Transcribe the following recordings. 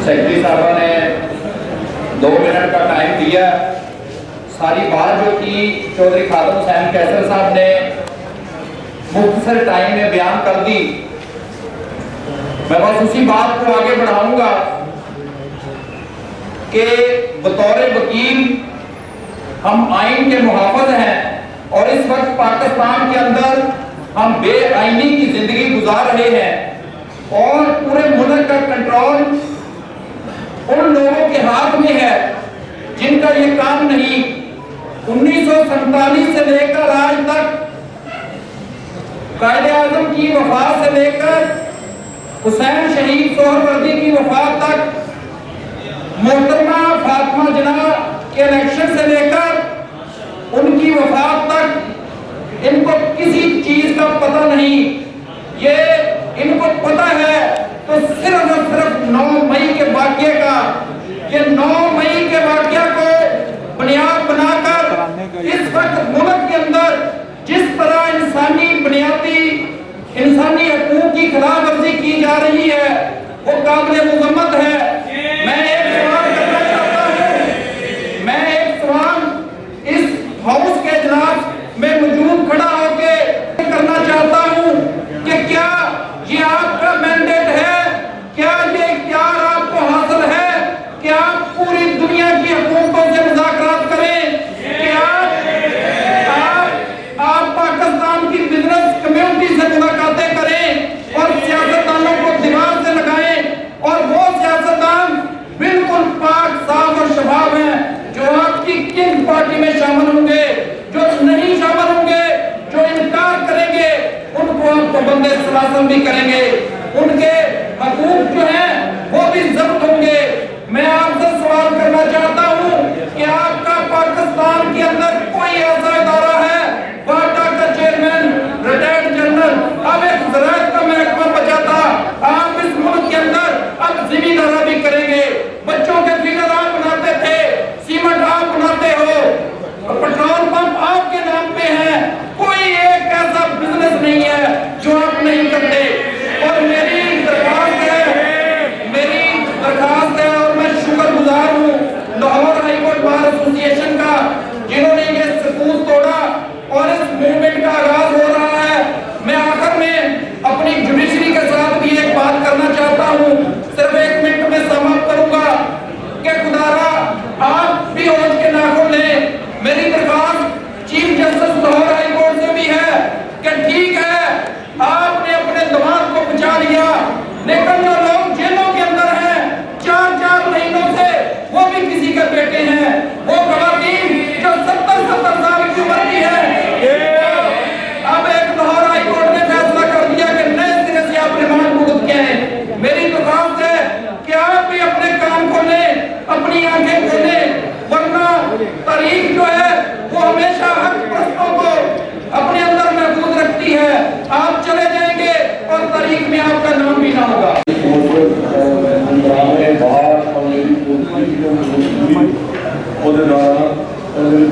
Secretary साहबा ने 2 minute का टाइम दिया। सारी बात जो की चौधरी खादम हुसैन कैसर साहब ने मुख्तसर टाइम में बयान कर दी, मैं बस उसी बात को आगे बढ़ाऊंगा कि बतौर वकील हम आइन के मुहाफ़िज़ हैं और इस वक्त पाकिस्तान के अंदर हम बेआईनी की जिंदगी गुजार रहे हैं और पूरे मुल्क का कंट्रोल उन लोगों के हाथ में है जिनका ये काम नहीं। 1947 से लेकर आज तक कायदे आज़म की वफात से लेकर हुसैन शहीद सोहरवर्दी की वफात तक, मोहतरमा फातिमा जिन्ना के इलेक्शन से लेकर उनकी वफात तक इनको किसी चीज का पता नहीं। ये इनको पता है तो सिर्फ और सिर्फ 9 मई के वाक़ये का। ये 9 मई के वाक़ये को बुनियाद बनाकर इस वक्त मुल्क के अंदर जिस तरह इंसानी बुनियादी इंसानी हकूक़ की खिलाफ वर्जी की जा रही है वो काबिल मुज़म्मत है। मैं एक सवाल करना चाहता हूँ, मैं एक सवाल इस हाउस के इजलास में मौजूद खड़ा होके करना चाहता हूँ कि क्या ये आपका मैंडेट है, क्या ये इख्तियार आपको हासिल है कि आप पूरी दुनिया की हुकूमतों से मुज़ाकरात करें, कि आप पाकिस्तान की बिजनेस कम्युनिटी से मुलाकातें करें और सियासतदानों को दीवार से लगाएं और वो सियासतदान बिल्कुल पाक साफ और शफाफ हैं जो आपकी किंग पार्टी में शामिल होंगे, जो नहीं शामिल होंगे, जो इनकार करेंगे उनको आप पाबंदे सलासन भी करेंगे, उनके हकूक जो हैं वो भी जब्त होंगे। मैं आपसे सवाल करना चाहता हूँ कि आपका पाकिस्तान के अंदर कोई ऐसा इदारा है, वाटा का चेयरमैन रिटायर्ड जनरल अब एक ज़राअत का महकमा बचा था, आप इस मुल्क के अंदर अब जिम्मेदारा भी करेंगे। बच्चों के फिगर आप बनाते थे, सीमेंट आप बनाते हो, पेट्रोल पंप आपके नाम पे है, कोई एक ऐसा बिजनेस नहीं है जो आप नहीं करते। और मेरी दरखास्त है और मैं शुक्रगुजार हूँ Lahore high court bar association का जिन्होंने ये सकूत तोड़ा और इस मूवमेंट का आगाज हो रहा है। मैं आखिर में अपनी जुडिशरी के साथ भी एक बात करना चाहता हूँ, सिर्फ 1 मिनट में समाप्त करूंगा कि खुदारा आप भी होश के नाखुन लें। मेरी दरखास्त chief justice Lahore high court से भी है कि ठीक है आपने अपने दिमाग को बचा लिया, लेकिन जो लोग जेलों के अंदर हैं 4-4 महीनों से वो भी किसी के बेटे हैं, वो खवातीन जो 70-70 साल की उम्र की है। अब एक लाहौर हाई कोर्ट ने फैसला कर दिया कि नए सिरे से आप रिमांड मुक्त किए हैं। मेरी दरखास्त है कि आप भी अपने कान खोलें, अपनी आंखें खोलें, वरना तारीख जो है वो हमेशा हक परस्तों को अपने अंदर महफूज रखती है। आप चले जाएंगे और तारीख में आपका नाम भी ना होगा।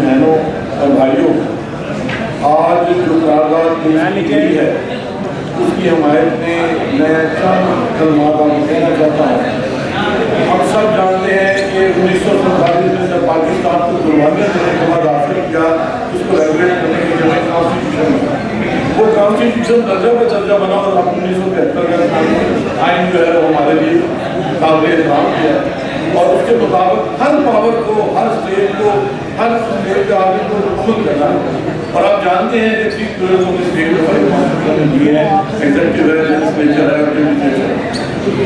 बहनों और भाइयों, आज जो करारदाद पेश है उसकी हमायत में मैं चंद कलमात आपको कहना चाहता हूँ। हम सब जानते हैं कि 1947 में जब पाकिस्तान को कुर्बानियाँ देने के बाद हासिल किया, उसको रेगुलेट करने के लिए कॉन्स्टिट्यूशन बना, वो कॉन्स्टिट्यूशन दर्जा पर दर्जा बना और 1973 का आइन जो है वो हमारे लिए काबिल काम किया और उसके मुताबिक हर पावर को, हर स्टेट को, हर स्टेट के आदमी को अमल करना है। और आप जानते हैं कि 30 करोड़ को स्टेट को दिए हैं, एग्जेक्टिव है, लेजिस्लेचर है,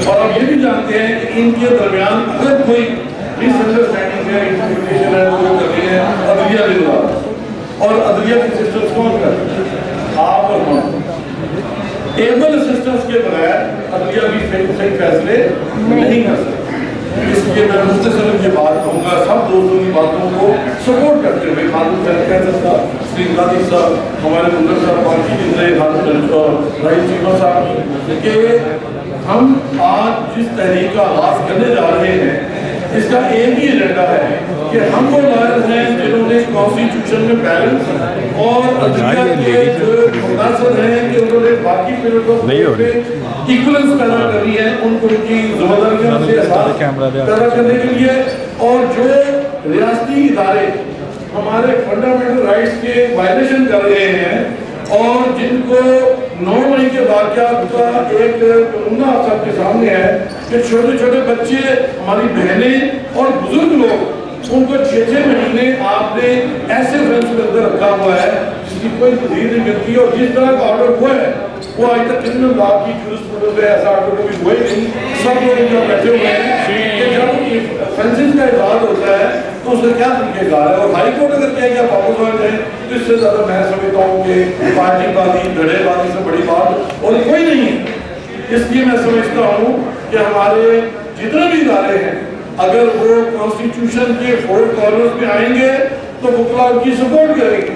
और आप ये भी जानते हैं कि इनके दरमियान अगर कोई मिसअंडरस्टैंडिंग है, इंटरप्रिटेशन है, वो कर रही है अदलिया विभाग और अदलिया के सिस्टम्स कौन कर रहे हैं? आप और हम। एबल सिस्टम्स के बगैर अदलिया भी सही फैसले नहीं कर सकते। इसलिए मैं मुख्तसर ये बात कहूँगा, सब दोस्तों की बातों को सपोर्ट करते हुए खालिद कैसर साहब, श्री गांधी साहब, हमारे मुल्क साहब, बाकी जितने और राइट चीमा साहब, कि हम आज जिस तहरीक का आगाज करने जा रहे हैं इसका एक ही एजेंडा है कि हम वो लॉयर्स हैं जिन्होंने कॉन्स्टिट्यूशन में बैलेंस और अदलिया के जो मुनासिब हैं कि उन्होंने बाकी पीरियड ऑफ इक्वलेंस पैदा करनी है, उनको उनकी जिम्मेदारियों से एहसास पैदा करने के लिए, और जो रियासती इदारे हमारे फंडामेंटल राइट्स के वायलेशन कर रहे हैं और जिनको 9 मई के वाक़यात का एक नमूना सबके सामने है कि छोटे छोटे बच्चे, हमारी बहनें और बुजुर्ग लोग, उनको 6-6 महीने आपने ऐसे फ्रेंड्स के अंदर रखा हुआ है जिसकी कोई तस्दीर नहीं मिलती, और जिस तरह का ऑर्डर हुआ है वो आज तक क्रिमिनल लॉ की जूरिस्प्रूडेंस में ऐसा ऑर्डर कभी हुआ ही नहीं। सब लोग इनका बैठे हुए हैं कि जब फेंसिंग का इजाद होता है तो उसका क्या तरीकेकार है, और हाई कोर्ट अगर कह गया वापस आ जाए तो इससे ज़्यादा मैं समझता हूँ कि पार्टीबाजी, धड़ेबाजी से बड़ी बात और कोई नहीं है। इसलिए मैं समझता हूँ कि हमारे जितने भी इदारे हैं, अगर वो कॉन्स्टिट्यूशन के 4 कॉर्नर्स में आएंगे तो वकील की सपोर्ट करेंगे।